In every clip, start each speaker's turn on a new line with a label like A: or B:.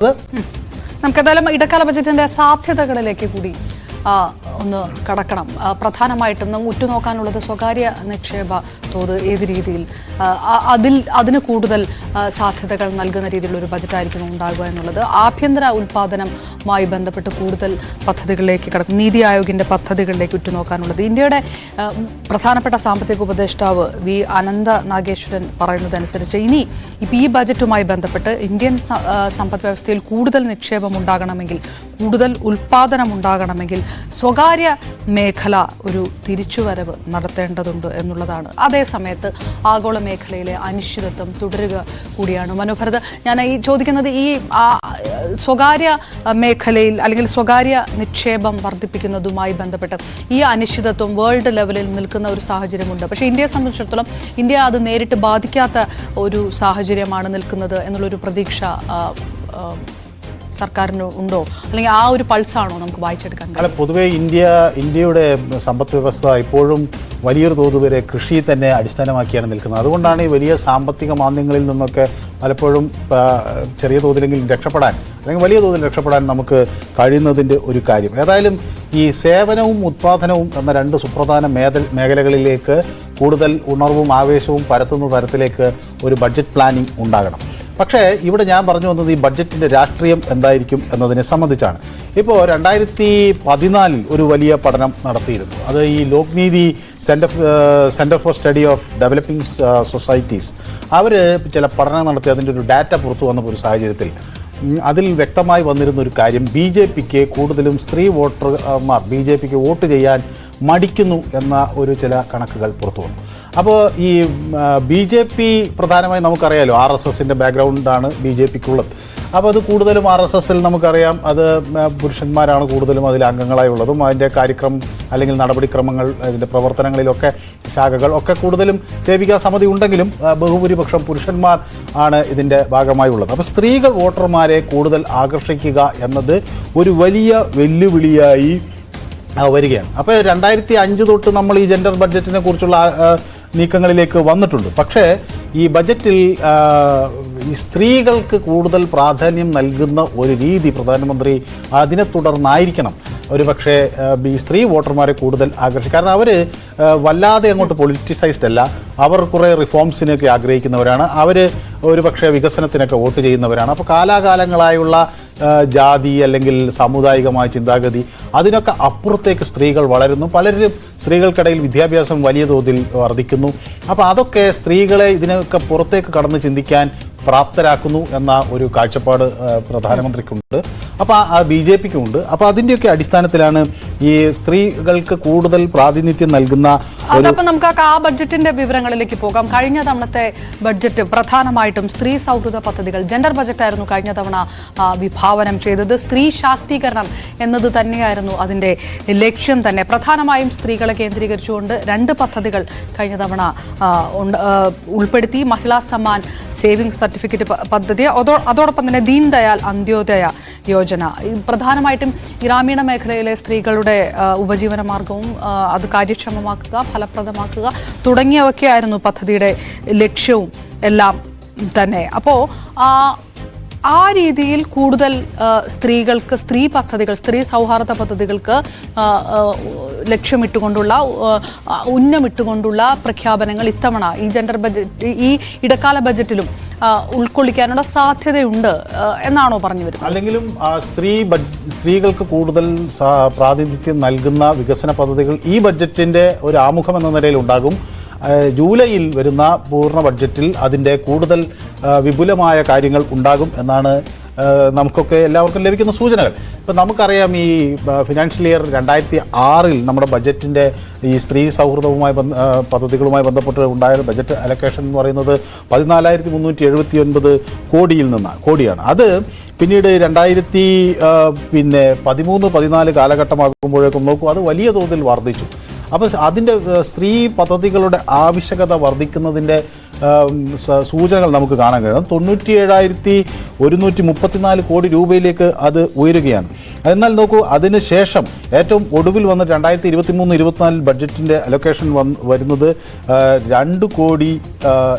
A: നമുക്കെന്തായാലും ഇടക്കാല ബജറ്റിന്റെ സാധ്യതകളിലേക്ക് കൂടി ഒന്ന് കടക്കണം. പ്രധാനമായിട്ടും നാം ഉറ്റുനോക്കാനുള്ളത് സ്വകാര്യ നിക്ഷേപ തോത് ഏത് രീതിയിൽ അതിന് കൂടുതൽ സാധ്യതകൾ നൽകുന്ന രീതിയിലുള്ള ഒരു ബജറ്റായിരിക്കും ഉണ്ടാകുക എന്നുള്ളത്. ആഭ്യന്തര ഉൽപ്പാദനവുമായി ബന്ധപ്പെട്ട് കൂടുതൽ പദ്ധതികളിലേക്ക് കടക്കും. നീതി ആയോഗിൻ്റെ പദ്ധതികളിലേക്ക് ഉറ്റുനോക്കാനുള്ളത്. ഇന്ത്യയുടെ പ്രധാനപ്പെട്ട സാമ്പത്തിക ഉപദേഷ്ടാവ് വി അനന്ത നാഗേശ്വരൻ പറയുന്നതനുസരിച്ച് ഇനി ഇപ്പോൾ ഈ ബജറ്റുമായി ബന്ധപ്പെട്ട് ഇന്ത്യൻ സമ്പദ് വ്യവസ്ഥയിൽ കൂടുതൽ നിക്ഷേപം ഉണ്ടാകണമെങ്കിൽ, കൂടുതൽ ഉൽപ്പാദനം ഉണ്ടാകണമെങ്കിൽ സ്വകാര്യ മേഖല ഒരു തിരിച്ചുവരവ് നടത്തേണ്ടതുണ്ട് എന്നുള്ളതാണ്. അതേസമയത്ത് ആഗോള മേഖലയിലെ അനിശ്ചിതത്വം തുടരുക കൂടിയാണ്. മനോഭരത്, ഞാൻ ഈ ചോദിക്കുന്നത് ഈ സ്വകാര്യ മേഖലയിൽ അല്ലെങ്കിൽ സ്വകാര്യ നിക്ഷേപം വർദ്ധിപ്പിക്കുന്നതുമായി ബന്ധപ്പെട്ട് ഈ അനിശ്ചിതത്വം വേൾഡ് ലെവലിൽ നിൽക്കുന്ന ഒരു സാഹചര്യമുണ്ട്. പക്ഷേ ഇന്ത്യയെ സംബന്ധിച്ചിടത്തോളം ഇന്ത്യ അത് നേരിട്ട് ബാധിക്കാത്ത ഒരു സാഹചര്യമാണ് നിൽക്കുന്നത് എന്നുള്ളൊരു പ്രതീക്ഷ സർക്കാരിന് ഉണ്ടോ, അല്ലെങ്കിൽ ആ ഒരു പൾസാണോ നമുക്ക് വായിച്ചെടുക്കാൻ?
B: അല്ല, പൊതുവേ ഇന്ത്യയുടെ സമ്പദ് വ്യവസ്ഥ ഇപ്പോഴും വലിയൊരു തോത് വരെ കൃഷി തന്നെ അടിസ്ഥാനമാക്കിയാണ് നിൽക്കുന്നത്. അതുകൊണ്ടാണ് ഈ വലിയ സാമ്പത്തിക മാന്ദ്യങ്ങളിൽ നിന്നൊക്കെ പലപ്പോഴും ചെറിയ തോതിലെങ്കിലും രക്ഷപ്പെടാൻ അല്ലെങ്കിൽ വലിയ തോതിൽ രക്ഷപ്പെടാൻ നമുക്ക് കഴിയുന്നതിൻ്റെ ഒരു കാര്യം. ഏതായാലും ഈ സേവനവും ഉത്പാദനവും എന്ന രണ്ട് സുപ്രധാന മേഖലകളിലേക്ക് കൂടുതൽ ഉണർവും ആവേശവും പരത്തുന്ന തരത്തിലേക്ക് ഒരു ബഡ്ജറ്റ് പ്ലാനിംഗ് ഉണ്ടാകണം. പക്ഷേ ഇവിടെ ഞാൻ പറഞ്ഞു വന്നത് ഈ ബഡ്ജറ്റിൻ്റെ രാഷ്ട്രീയം എന്തായിരിക്കും എന്നതിനെ സംബന്ധിച്ചാണ്. ഇപ്പോൾ 2014 ഒരു വലിയ പഠനം നടത്തിയിരുന്നു. അത് ഈ Lokniti centre for study of developing societies അവർ ചില പഠനം നടത്തി അതിൻ്റെ ഒരു ഡാറ്റ പുറത്തു വന്ന ഒരു സാഹചര്യത്തിൽ അതിൽ വ്യക്തമായി വന്നിരുന്ന ഒരു കാര്യം, BJPക്ക് കൂടുതലും സ്ത്രീ വോട്ടർമാർ BJPക്ക് വോട്ട് ചെയ്യാൻ മടിക്കുന്നു എന്ന ഒരു ചില കണക്കുകൾ പുറത്തു വന്നു. അപ്പോൾ ഈ BJP പ്രധാനമായും നമുക്കറിയാലോ RSSൻ്റെ ബാക്ക്ഗ്രൗണ്ടാണ് BJPക്കുള്ളത്. അപ്പോൾ അത് കൂടുതലും RSSൽ നമുക്കറിയാം അത് പുരുഷന്മാരാണ് കൂടുതലും അതിൽ അംഗങ്ങളായി ഉള്ളതും. അതിൻ്റെ കാര്യക്രമം അല്ലെങ്കിൽ നടപടിക്രമങ്ങൾ അതിൻ്റെ പ്രവർത്തനങ്ങളിലൊക്കെ ശാഖകൾ ഒക്കെ കൂടുതലും സേവികാ സമിതി ഉണ്ടെങ്കിലും ബഹുഭൂരിപക്ഷം പുരുഷന്മാർ ആണ് ഇതിൻ്റെ ഭാഗമായി ഉള്ളത്. അപ്പോൾ സ്ത്രീകൾ വോട്ടർമാരെ കൂടുതൽ ആകർഷിക്കുക എന്നത് ഒരു വലിയ വെല്ലുവിളിയായി വരികയാണ്. അപ്പോൾ 2005 തൊട്ട് നമ്മൾ ഈ ജെൻഡർ ബഡ്ജറ്റിനെ കുറിച്ചുള്ള നീക്കങ്ങളിലേക്ക് വന്നിട്ടുണ്ട്. പക്ഷേ ഈ ബജറ്റിൽ ഈ സ്ത്രീകൾക്ക് കൂടുതൽ പ്രാധാന്യം നൽകുന്ന ഒരു രീതി പ്രധാനമന്ത്രി അതിനെ തുടർന്നായിരിക്കണം ഒരു പക്ഷേ ഈ സ്ത്രീ വോട്ടർമാരെ കൂടുതൽ ആകർഷിക്കും. കാരണം അവർ വല്ലാതെ അങ്ങോട്ട് പൊളിറ്റിസൈസ്ഡ് അല്ല. അവർ കുറേ റിഫോംസിനൊക്കെ ആഗ്രഹിക്കുന്നവരാണ്. അവർ ഒരു പക്ഷേ വികസനത്തിനൊക്കെ വോട്ട് ചെയ്യുന്നവരാണ്. അപ്പോൾ കാലാകാലങ്ങളായുള്ള ജാതി അല്ലെങ്കിൽ സാമുദായികമായ ചിന്താഗതി അതിനൊക്കെ അപ്പുറത്തേക്ക് സ്ത്രീകൾ വളരുന്നു. പലരും സ്ത്രീകൾക്കിടയിൽ വിദ്യാഭ്യാസം വലിയ തോതിൽ വർദ്ധിക്കുന്നു. അപ്പോൾ അതൊക്കെ സ്ത്രീകളെ ഇതിനൊക്കെ പുറത്തേക്ക് കടന്ന് ചിന്തിക്കാൻ പ്രാപ്തരാക്കുന്നു എന്ന ഒരു കാഴ്ചപ്പാട് പ്രധാനമന്ത്രിക്കുണ്ട്. അപ്പോൾ BJPക്കുണ്ട്. അപ്പോൾ അതിൻ്റെയൊക്കെ അടിസ്ഥാനത്തിലാണ് ഈ സ്ത്രീകൾക്ക് കൂടുതൽ പ്രാതിനിധ്യം നൽകുന്ന.
A: അതപ്പോൾ നമുക്ക് ആ ബഡ്ജറ്റിന്റെ വിവരങ്ങളിലേക്ക് പോകാം. കഴിഞ്ഞ തവണത്തെ ബഡ്ജറ്റ് പ്രധാനമായിട്ടും സ്ത്രീ സൗഹൃദ പദ്ധതികൾ, ജെൻഡർ ബജറ്റായിരുന്നു കഴിഞ്ഞ തവണ വിഭാവനം ചെയ്തത്. സ്ത്രീ ശാക്തീകരണം എന്നത് തന്നെയായിരുന്നു അതിൻ്റെ ലക്ഷ്യം തന്നെ. പ്രധാനമായും സ്ത്രീകളെ കേന്ദ്രീകരിച്ചുകൊണ്ട് 2 പദ്ധതികൾ കഴിഞ്ഞ തവണ ഉൾപ്പെടുത്തി. മഹിളാ സമ്മാൻ സേവിംഗ് സർട്ടിഫിക്കറ്റ് പദ്ധതി, അതോടൊപ്പം തന്നെ ദീൻ ദയാൽ അന്ത്യോദയ യോജന. പ്രധാനമായിട്ടും ഗ്രാമീണ മേഖലയിലെ സ്ത്രീകളുടെ ഉപജീവന മാർഗവും അത് കാര്യക്ഷമമാക്കുക, ഫലപ്രദമാക്കുക തുടങ്ങിയവയൊക്കെയായിരുന്നു പദ്ധതിയുടെ ലക്ഷ്യവും എല്ലാം തന്നെ. അപ്പോൾ ആ രീതിയിൽ കൂടുതൽ സ്ത്രീകൾക്ക് സ്ത്രീ പദ്ധതികൾ, സ്ത്രീ സൗഹാർദ്ദ പദ്ധതികൾക്ക് ലക്ഷ്യമിട്ടുകൊണ്ടുള്ള ഉന്നമിട്ടുകൊണ്ടുള്ള പ്രഖ്യാപനങ്ങൾ ഇത്തവണ ഈ ജെൻഡർ ബജറ്റ് ഈ ഇടക്കാല ബജറ്റിലും ഉൾക്കൊള്ളിക്കാനുള്ള സാധ്യതയുണ്ട് എന്നാണോ പറഞ്ഞു വരുന്നത്?
B: അല്ലെങ്കിലും സ്ത്രീകൾക്ക് കൂടുതൽ പ്രാതിനിധ്യം നൽകുന്ന വികസന പദ്ധതികൾ ഈ ബഡ്ജറ്റിൻ്റെ ഒരു ആമുഖം എന്ന നിലയിൽ ഉണ്ടാകും. ജൂലൈയിൽ വരുന്ന പൂർണ്ണ ബഡ്ജറ്റിൽ അതിൻ്റെ കൂടുതൽ വിപുലമായ കാര്യങ്ങൾ ഉണ്ടാകും എന്നാണ് നമുക്കൊക്കെ എല്ലാവർക്കും ലഭിക്കുന്ന സൂചനകൾ. ഇപ്പം നമുക്കറിയാം ഈ ഫിനാൻഷ്യൽ ഇയർ 2006 നമ്മുടെ ബഡ്ജറ്റിൻ്റെ ഈ സ്ത്രീ സൗഹൃദവുമായി പദ്ധതികളുമായി ബന്ധപ്പെട്ട് ഉണ്ടായ ബഡ്ജറ്റ് അലൊക്കേഷൻ എന്ന് പറയുന്നത് 14,379 കോടിയാണ്. അത് പിന്നീട് 2013-14 കാലഘട്ടമാകുമ്പോഴേക്കും നോക്കൂ അത് വലിയ തോതിൽ വർദ്ധിച്ചു. അപ്പോൾ അതിൻ്റെ സ്ത്രീ പദ്ധതികളുടെ ആവശ്യകത വർദ്ധിക്കുന്നതിൻ്റെ സൂചനകൾ നമുക്ക് കാണാൻ കഴിയും. 97,134 കോടി രൂപയിലേക്ക് അത് ഉയരുകയാണ്. എന്നാൽ നോക്കൂ അതിന് ശേഷം ഏറ്റവും ഒടുവിൽ വന്ന 2023-24 ബഡ്ജറ്റിൻ്റെ അലൊക്കേഷൻ വരുന്നത് 2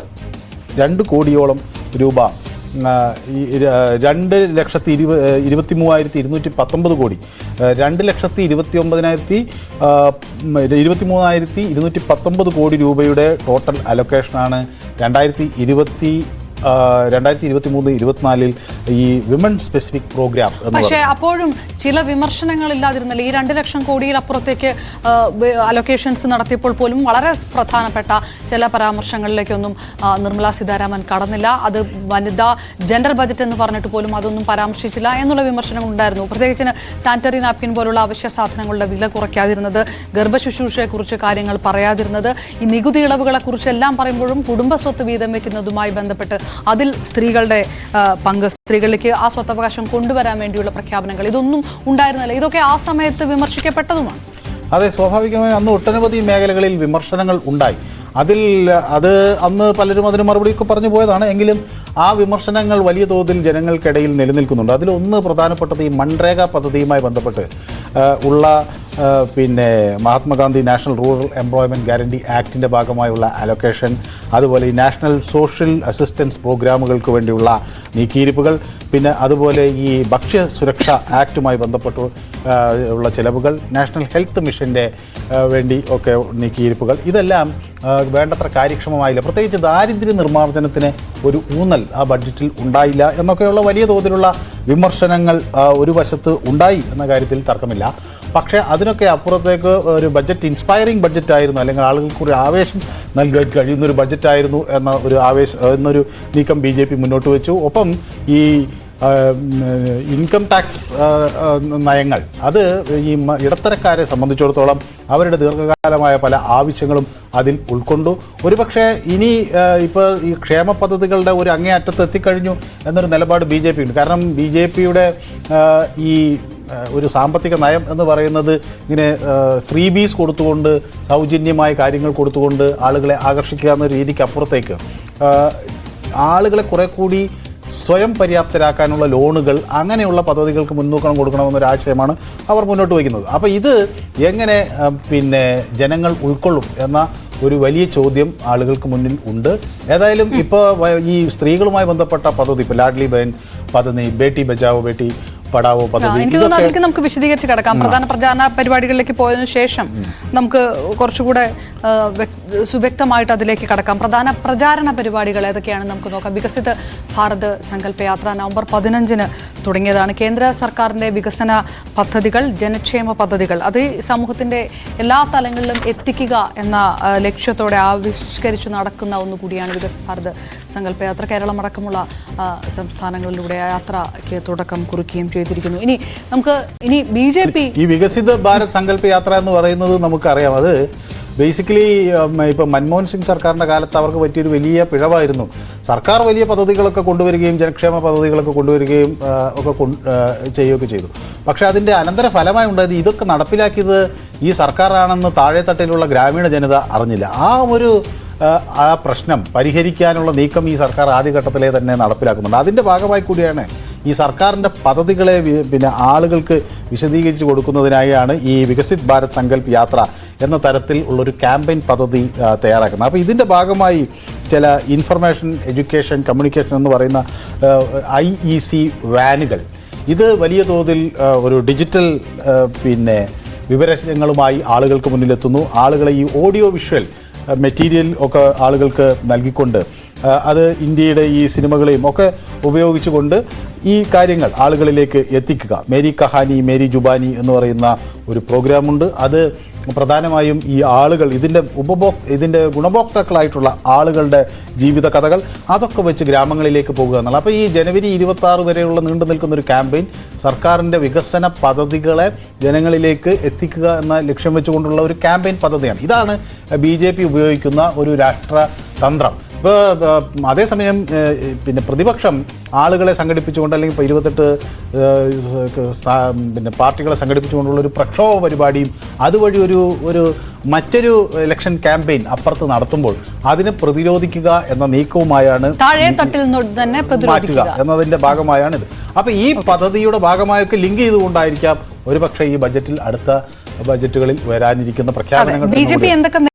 B: കോടിയോളം രൂപ 2,23,219 കോടി, 2,23,219 കോടി രൂപയുടെ ടോട്ടൽ അലൊക്കേഷനാണ് 2023-24 ഈ വിമൺ സ്പെസിഫിക് പ്രോഗ്രാം.
A: പക്ഷേ അപ്പോഴും ചില വിമർശനങ്ങൾ ഇല്ലാതിരുന്നില്ല. ഈ 2 ലക്ഷം കോടിയിൽ അപ്പുറത്തേക്ക് അലൊക്കേഷൻസ് നടത്തിയപ്പോൾ പോലും വളരെ പ്രധാനപ്പെട്ട ചില പരാമർശങ്ങളിലേക്കൊന്നും നിർമ്മല സീതാരാമൻ കടന്നില്ല. അത് വനിതാ ജെൻഡർ ബജറ്റ് എന്ന് പറഞ്ഞിട്ട് പോലും അതൊന്നും പരാമർശിച്ചില്ല എന്നുള്ള വിമർശനങ്ങൾ ഉണ്ടായിരുന്നു. പ്രത്യേകിച്ച് സാനിറ്ററി നാപ്കിൻ പോലുള്ള അവശ്യ സാധനങ്ങളുടെ വില കുറയ്ക്കാതിരുന്നത്, ഗർഭശുശ്രൂഷയെക്കുറിച്ച് കാര്യങ്ങൾ പറയാതിരുന്നത്, ഈ നികുതി ഇളവുകളെക്കുറിച്ചെല്ലാം പറയുമ്പോഴും കുടുംബസ്വത്ത് വീതം വെക്കുന്നതുമായി ബന്ധപ്പെട്ട് അതിൽ സ്ത്രീകളുടെ പങ്ക്, സ്ത്രീകളിലേക്ക് ആ സ്വത്തവകാശം കൊണ്ടുവരാൻ വേണ്ടിയുള്ള പ്രഖ്യാപനങ്ങൾ, ഇതൊന്നും ഉണ്ടായിരുന്നില്ല. ഇതൊക്കെ ആ സമയത്ത് വിമർശിക്കപ്പെട്ടതുമാണ്.
B: അതെ, സ്വാഭാവികമായും അന്ന് ഒട്ടനവധി മേഖലകളിൽ വിമർശനങ്ങൾ ഉണ്ടായി. അത് അന്ന് പലരും അതിന് മറുപടിയൊക്കെ പറഞ്ഞു പോയതാണ്. എങ്കിലും ആ വിമർശനങ്ങൾ വലിയ തോതിൽ ജനങ്ങൾക്കിടയിൽ നിലനിൽക്കുന്നുണ്ട്. അതിലൊന്ന് പ്രധാനപ്പെട്ടത് ഈ മൺരേഗ പദ്ധതിയുമായി ബന്ധപ്പെട്ട് ഉള്ള Mahatma Gandhi national rural employment guarantee ആക്ടിൻ്റെ ഭാഗമായുള്ള അലൊക്കേഷൻ, അതുപോലെ ഈ നാഷണൽ സോഷ്യൽ അസിസ്റ്റൻസ് പ്രോഗ്രാമുകൾക്ക് വേണ്ടിയുള്ള നീക്കിയിരിപ്പുകൾ, പിന്നെ അതുപോലെ ഈ ഭക്ഷ്യ സുരക്ഷ ആക്ടുമായി ബന്ധപ്പെട്ട് ഉള്ള ചിലവുകൾ, നാഷണൽ ഹെൽത്ത് മിഷൻ്റെ വേണ്ടി ഒക്കെ നീക്കിയിരിപ്പുകൾ, ഇതെല്ലാം വേണ്ടത്ര കാര്യക്ഷമമായില്ല. പ്രത്യേകിച്ച് ദാരിദ്ര്യ നിർമ്മാർജ്ജനത്തിന് ഒരു ഊന്നൽ ആ ബഡ്ജറ്റിൽ ഉണ്ടായില്ല എന്നൊക്കെയുള്ള വലിയ തോതിലുള്ള വിമർശനങ്ങൾ ഒരു വശത്ത് ഉണ്ടായി എന്ന കാര്യത്തിൽ തർക്കമില്ല. പക്ഷേ അതിനൊക്കെ അപ്പുറത്തേക്ക് ഒരു ബഡ്ജറ്റ് ഇൻസ്പയറിംഗ് ബഡ്ജറ്റായിരുന്നു, അല്ലെങ്കിൽ ആളുകൾക്ക് ഒരു ആവേശം നൽകാൻ കഴിയുന്നൊരു ബഡ്ജറ്റായിരുന്നു എന്നൊരു നീക്കം BJP മുന്നോട്ട് വെച്ചു. ഒപ്പം ഈ ഇൻകം ടാക്സ് നയങ്ങൾ, അത് ഈ ഇടത്തരക്കാരെ സംബന്ധിച്ചിടത്തോളം അവരുടെ ദീർഘകാലമായ പല ആവശ്യങ്ങളും അതിൽ ഉൾക്കൊണ്ടു. ഒരുപക്ഷെ ഇനി ഇപ്പോൾ ഈ ക്ഷേമ പദ്ധതികളുടെ ഒരു അങ്ങേയറ്റത്ത് എത്തിക്കഴിഞ്ഞു എന്നൊരു നിലപാട് BJP ഉണ്ട്. കാരണം BJPയുടെ ഈ ഒരു സാമ്പത്തിക നയം എന്ന് പറയുന്നത് ഇങ്ങനെ ഫ്രീബീസ് കൊടുത്തുകൊണ്ട്, സൗജന്യമായ കാര്യങ്ങൾ കൊടുത്തുകൊണ്ട് ആളുകളെ ആകർഷിക്കുക എന്ന രീതിക്ക് അപ്പുറത്തേക്ക് ആളുകളെ കുറെ കൂടി സ്വയം പര്യാപ്തരാക്കാനുള്ള ലോണുകൾ, അങ്ങനെയുള്ള പദ്ധതികൾക്ക് മുൻതൂക്കം കൊടുക്കണമെന്നൊരു ആശയമാണ് അവർ മുന്നോട്ട് വയ്ക്കുന്നത്. അപ്പോൾ ഇത് എങ്ങനെ ജനങ്ങൾ ഉൾക്കൊള്ളും എന്ന ഒരു വലിയ ചോദ്യം ആളുകൾക്ക് മുന്നിൽ ഉണ്ട്. ഏതായാലും ഇപ്പോൾ ഈ സ്ത്രീകളുമായി ബന്ധപ്പെട്ട പദ്ധതി, ഇപ്പോൾ ലാഡ്ലി ബഹൻ പദ്ധതി, ബേട്ടി ബച്ചാവോ ബേട്ടി പഠാവോ പദ്ധതി,
A: എനിക്ക് തോന്നുന്നു അതിലേക്ക് നമുക്ക് വിശദീകരിച്ച് കിടക്കാം. പ്രധാന പ്രചാരണ പരിപാടികളിലേക്ക് പോയതിനു ശേഷം നമുക്ക് കുറച്ചുകൂടെ സുവ്യക്തമായിട്ട് അതിലേക്ക് കടക്കാം. പ്രധാന പ്രചാരണ പരിപാടികൾ ഏതൊക്കെയാണെന്ന് നമുക്ക് നോക്കാം. വികസിത് ഭാരത് സങ്കല്പ യാത്ര നവംബർ 15 തുടങ്ങിയതാണ്. കേന്ദ്ര സർക്കാരിൻ്റെ വികസന പദ്ധതികൾ, ജനക്ഷേമ പദ്ധതികൾ, അത് സമൂഹത്തിൻ്റെ എല്ലാ തലങ്ങളിലും എത്തിക്കുക എന്ന ലക്ഷ്യത്തോടെ ആവിഷ്കരിച്ചു നടക്കുന്ന ഒന്നുകൂടിയാണ് വികസിത് ഭാരത് സങ്കല്പ യാത്ര. കേരളം അടക്കമുള്ള സംസ്ഥാനങ്ങളിലൂടെ ആ യാത്രയ്ക്ക് തുടക്കം കുറിക്കുകയും ചെയ്തിരിക്കുന്നു. ഇനി BJP
B: ഈ വികസിത് ഭാരത് സങ്കല്പ യാത്ര എന്ന് പറയുന്നത് നമുക്കറിയാം. അത് ബേസിക്കലി ഇപ്പം മൻമോഹൻ സിംഗ് സർക്കാരിൻ്റെ കാലത്ത് അവർക്ക് പറ്റിയൊരു വലിയ പിഴവായിരുന്നു. സർക്കാർ വലിയ പദ്ധതികളൊക്കെ കൊണ്ടുവരികയും ജനക്ഷേമ പദ്ധതികളൊക്കെ കൊണ്ടുവരികയും ഒക്കെ ചെയ്യുകയൊക്കെ ചെയ്തു. പക്ഷേ അതിൻ്റെ അനന്തര ഫലമായി ഉണ്ടായത് ഇതൊക്കെ നടപ്പിലാക്കിയത് ഈ സർക്കാരാണെന്ന് താഴെത്തട്ടിലുള്ള ഗ്രാമീണ ജനത അറിഞ്ഞില്ല. ആ പ്രശ്നം പരിഹരിക്കാനുള്ള നീക്കം ഈ സർക്കാർ ആദ്യഘട്ടത്തിലെ തന്നെ നടപ്പിലാക്കുന്നുണ്ട്. അതിൻ്റെ ഭാഗമായി കൂടിയാണ് ഈ സർക്കാരിൻ്റെ പദ്ധതികളെ ആളുകൾക്ക് വിശദീകരിച്ച് കൊടുക്കുന്നതിനായാണ് ഈ വികസിത് ഭാരത് സങ്കല്പ് യാത്ര എന്ന തരത്തിൽ ഉള്ളൊരു ക്യാമ്പയിൻ പദ്ധതി തയ്യാറാക്കുന്നത്. അപ്പോൾ ഇതിൻ്റെ ഭാഗമായി ചില ഇൻഫർമേഷൻ, എഡ്യൂക്കേഷൻ, കമ്മ്യൂണിക്കേഷൻ എന്ന് പറയുന്ന IEC വാനുകൾ, ഇത് വലിയ തോതിൽ ഒരു ഡിജിറ്റൽ വിവരങ്ങളുമായി ആളുകൾക്ക് മുന്നിലെത്തുന്നു. ആളുകളെ ഈ ഓഡിയോ വിഷ്വൽ മെറ്റീരിയൽ ഒക്കെ ആളുകൾക്ക് നൽകിക്കൊണ്ട്, അത് ഇന്ത്യയുടെ ഈ സിനിമകളെയും ഒക്കെ ഉപയോഗിച്ചുകൊണ്ട് ഈ കാര്യങ്ങൾ ആളുകളിലേക്ക് എത്തിക്കുക. മേരി കഹാനി മേരി ജുബാനി എന്ന് പറയുന്ന ഒരു പ്രോഗ്രാമുണ്ട്. അത് പ്രധാനമായും ഈ ആളുകൾ, ഇതിൻ്റെ ഗുണഭോക്താക്കളായിട്ടുള്ള ആളുകളുടെ ജീവിത കഥകൾ, അതൊക്കെ വെച്ച് ഗ്രാമങ്ങളിലേക്ക് പോകുക എന്നുള്ളത്. അപ്പോൾ ഈ ജനുവരി 26 വരെയുള്ള നീണ്ടു നിൽക്കുന്നൊരു ക്യാമ്പയിൻ സർക്കാരിൻ്റെ വികസന പദ്ധതികളെ ജനങ്ങളിലേക്ക് എത്തിക്കുക എന്ന ലക്ഷ്യം വെച്ചുകൊണ്ടുള്ള ഒരു ക്യാമ്പയിൻ പദ്ധതിയാണ്. ഇതാണ് BJP ഉപയോഗിക്കുന്ന ഒരു രാഷ്ട്രതന്ത്രം. ഇപ്പോൾ അതേസമയം പ്രതിപക്ഷം ആളുകളെ സംഘടിപ്പിച്ചുകൊണ്ട്, അല്ലെങ്കിൽ ഇപ്പോൾ 28 പാർട്ടികളെ സംഘടിപ്പിച്ചുകൊണ്ടുള്ള ഒരു പ്രക്ഷോഭ പരിപാടിയും അതുവഴി ഒരു മറ്റൊരു ഇലക്ഷൻ ക്യാമ്പയിൻ അപ്പുറത്ത് നടത്തുമ്പോൾ അതിനെ പ്രതിരോധിക്കുക എന്ന നീക്കവുമായാണ് മാറ്റുക എന്നതിൻ്റെ ഭാഗമായാണിത്. അപ്പോൾ ഈ പദ്ധതിയുടെ ഭാഗമായൊക്കെ ലിങ്ക് ചെയ്തുകൊണ്ടായിരിക്കാം ഒരുപക്ഷെ ഈ ബഡ്ജറ്റിൽ, അടുത്ത ബഡ്ജറ്റുകളിൽ വരാനിരിക്കുന്ന പ്രഖ്യാപനങ്ങൾ.